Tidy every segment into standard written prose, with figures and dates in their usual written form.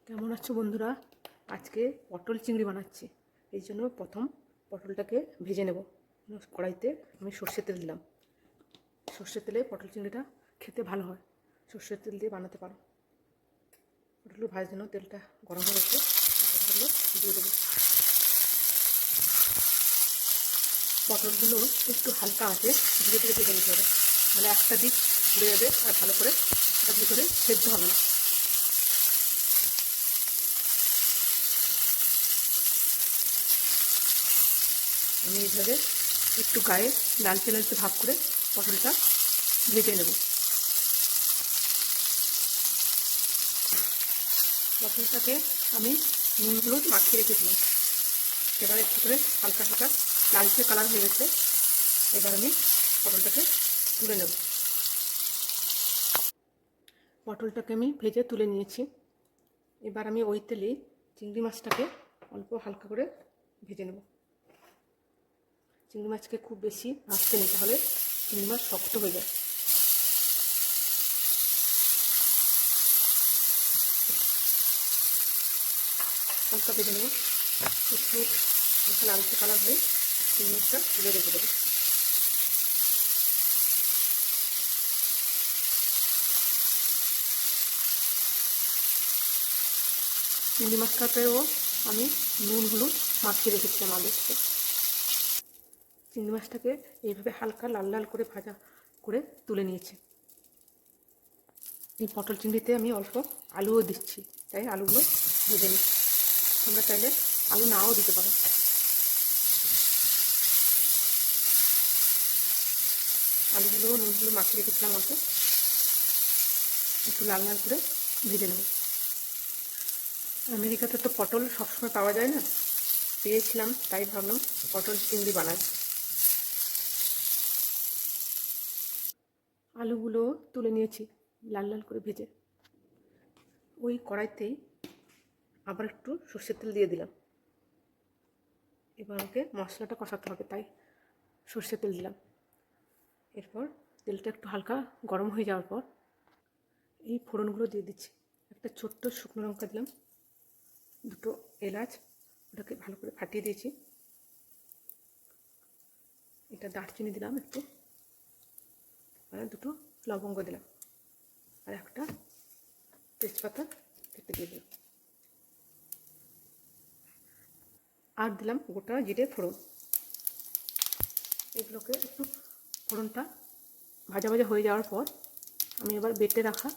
কেমন আছো বন্ধুরা? আজকে পটল চিংড়ি বানাচ্ছি। এই জন্য প্রথম পটলটাকে ভেজে নেব। কড়াইতে আমি সর্ষের তেল দিলাম। সর্ষের তেলে পটল চিংড়িটা খেতে ভালো হয়। সর্ষের তেল দিয়ে বানাতে পারো। পটলগুলো ভাজার জন্য তেলটা গরম হয়ে গেছে, পটলগুলো দিয়ে দেবো। পটলগুলো একটু হালকা আছে ধীরে ধীরে ভেজে নিতে হবে, মানে একটা দিক ঘুরে যাবে আর ভালো করে ওটা ভিতরে সেদ্ধ হবে না। আমি এইভাবে একটু গায়ে লালচে লালচে ভাগ করে পটলটা ভেজে নেব। পটলটাকে আমি নুন হলুদ মাখিয়ে রেখেছিলাম। এবার একটু করে হালকা হালকা লালচে কালার হয়ে গেছে। এবার আমি পটলটাকে তুলে নেব। পটলটাকে আমি ভেজে তুলে নিয়েছি। এবার আমি ওই তেলে চিংড়ি মাছটাকে অল্প হালকা করে ভেজে নেব। চিংড়ি মাছকে খুব বেশি ভাজতে নেই, তাহলে চিংড়ি মাছ শক্ত হয়ে যায়। হালকা ভেজে নেব। একটু হালকা লালচে কালার হয়ে চিংড়ি মাছটা তুলে রেখে দেবো। চিংড়ি মাছটাতেও আমি নুন হলুদ মাখিয়ে রেখেছিলাম আগে থেকে। চিংড়ি মাছটাকে এইভাবে হালকা লাল লাল করে ভাজা করে তুলে নিয়েছি। এই পটল চিংড়িতে আমি অল্প আলুও দিচ্ছি, তাই আলুগুলো ভেজে নিই। তোমরা চাইলে আলু নাও দিতে পারো। আলুগুলো নুন হলুদ মাখিয়ে রেখেছিলাম অল্প, একটু লাল লাল করে ভেজে নেব। আমেরিকাতে তো পটল সবসময় পাওয়া যায় না, পেয়েছিলাম তাই ভাবলাম পটল চিংড়ি বানাই। আলুগুলো তুলে নিয়েছি লাল লাল করে ভেজে। ওই কড়াইতেই আবার একটু সর্ষের তেল দিয়ে দিলাম। এবার আমাকে মশলাটা কষাতে হবে, তাই সর্ষের তেল দিলাম। এরপর তেলটা একটু হালকা গরম হয়ে যাওয়ার পর এই ফোড়নগুলো দিয়ে দিচ্ছি। একটা ছোট্ট শুকনো লঙ্কা দিলাম, দুটো এলাচ, ওটাকে ভালো করে ফাটিয়ে দিয়েছি। এটা দারচিনি দিলাম একটু, আর দুটো লবঙ্গ দিলাম, আর একটা তেজপাতা কেটে দিয়ে দিলাম, আর দিলাম গোটা জিরে ফোড়ন। এগুলোকে একটু ফোড়নটা ভাজা ভাজা হয়ে যাওয়ার পর আমি এবার বেটে রাখা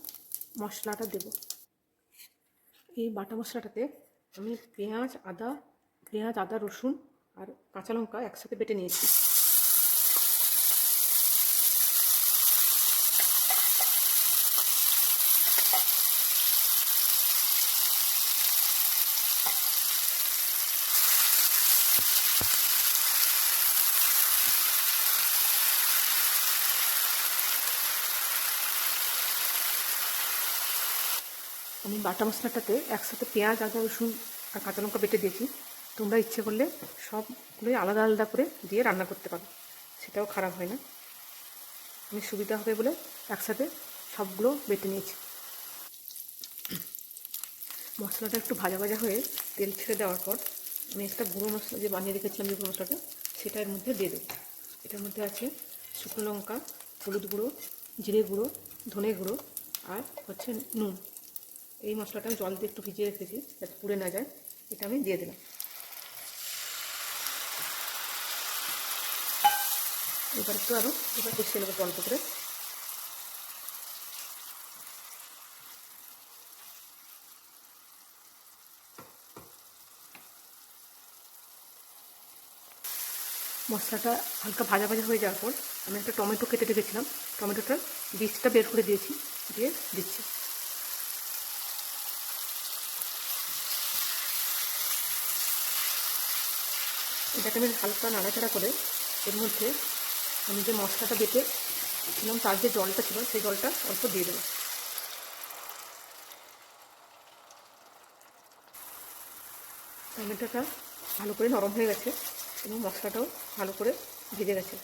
মশলাটা দেব। এই বাটা মশলাটাতে আমি পেঁয়াজ আদা রসুন আর কাঁচা লঙ্কা একসাথে বেটে নিয়েছি। আমি বাটা মশলাটাতে একসাথে পেঁয়াজ আদা রসুন আর কাঁচা লঙ্কা বেটে দিয়েছি। তোমরা ইচ্ছে করলে সবগুলোই আলাদা আলাদা করে দিয়ে রান্না করতে পারো, সেটাও খারাপ হয় না। আমি সুবিধা হবে বলে একসাথে সবগুলো বেটে নিয়েছি। মশলাটা একটু ভাজা ভাজা হয়ে তেল ছেড়ে দেওয়ার পর আমি একটা গুঁড়ো মশলা যে বানিয়ে রেখেছিলাম, যে গুঁড়ো মশলাটা সেটা এর মধ্যে দিয়ে দেবো। এটার মধ্যে আছে শুকনো লঙ্কা, হলুদ গুঁড়ো, জিরে গুঁড়ো, ধনে গুঁড়ো আর হচ্ছে নুন। এই মশলাটা আমি জল দিয়ে একটু ভিজিয়ে রেখেছি যাতে পুড়ে না যায়। এটা আমি দিয়ে দিলাম। এবার একটু এবার কষিয়ে নেবো অল্প করে। মশলাটা হালকা ভাজা ভাজা হয়ে যাওয়ার পর আমি একটা টমেটো কেটে রেখেছিলাম, টমেটোটার বীজটা বের করে দিয়েছি, দিয়ে দিচ্ছি। এটাকে আমি হালকা নাড়াচাড়া করে এর মধ্যে আমি যে মশলাটা বেটে ছিলাম তার যে জলটা ছিল সেই জলটা অল্প দিয়ে দেবো। টমেটোটা ভালো করে নরম হয়ে গেছে এবং মশলাটাও ভালো করে ভেজে গেছে।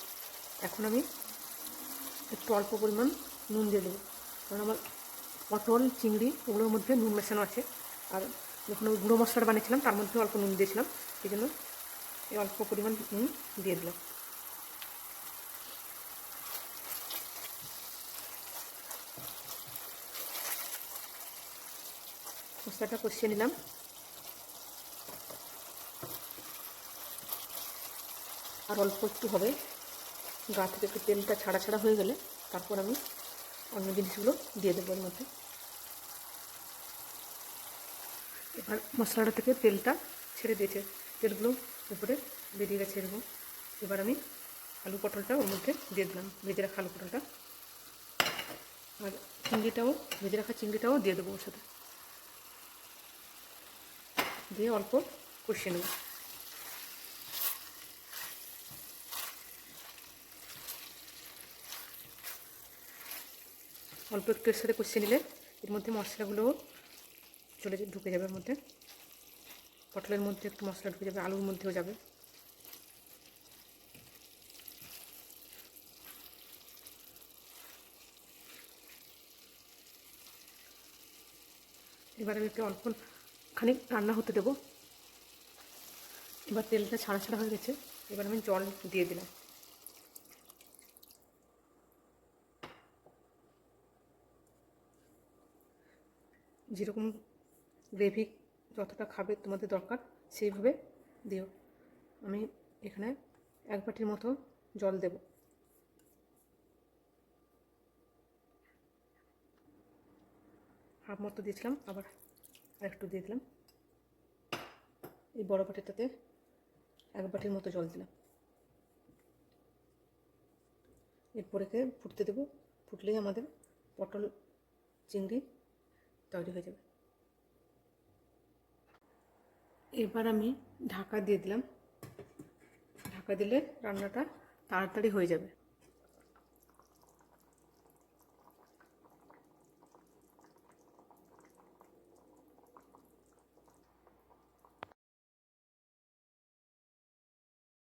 এখন আমি একটু অল্প পরিমাণ নুন দিয়ে দেবো, কারণ আমার পটল চিংড়ি ওগুলোর মধ্যে নুন মেশানো আছে, আর যখন ওই গুঁড়ো মশলাটা বানিয়েছিলাম তার মধ্যে অল্প নুন দিয়েছিলাম, সেই জন্য এই অল্প পরিমাণ নুন দিয়ে দিলাম। মশলাটা কষিয়ে নিলাম। আর অল্প একটু হবে, গা থেকে একটু তেলটা ছাড়া ছাড়া হয়ে গেলে তারপর আমি অন্য জিনিসগুলো দিয়ে দেবো এর মধ্যে। এবার মশলাটা থেকে তেলটা ছেড়ে দিয়েছে, তেলগুলো উপরে বেরিয়ে গেছে এরকম। এবার আমি আলু পটলটা ওর মধ্যে দিয়ে দিলাম, ভেজে রাখা আলু পটলটা। আর চিংড়িটাও, ভেজে রাখা চিংড়িটাও দিয়ে দেবো ওর সাথে, দিয়ে অল্প কষিয়ে নেব। অল্প একটু এর সাথে কষিয়ে নিলে এর মধ্যে মশলাগুলোও ঢুকে যাবে এর মধ্যে। পটলের মধ্যে একটু মশলা ঢুকে যাবে, আলুর মধ্যেও যাবে। এবার আমি একটু অল্প খানিক রান্না হতে দেবো। এবার তেলটা ছাড়া ছাড়া হয়ে গেছে, এবার আমি জল দিয়ে দিলাম। যেরকম গ্রেভি যতটা খাবে তোমাদের দরকার সেইভাবে দিও। আমি এখানে 1 বাটির মতো জল দেব। হাফ মতো দিয়েছিলাম, আবার আরেকটু দিয়ে দিলাম। এই বড় বাটিটাতে 1 বাটির মতো জল দিলাম। এরপরে ফুটতে দেবো, ফুটলেই আমাদের পটল চিংড়ি তৈরি হয়ে যাবে। এবার আমি ঢাকা দিয়ে দিলাম। ঢাকা দিলে রান্নাটা তাড়াতাড়ি হয়ে যাবে।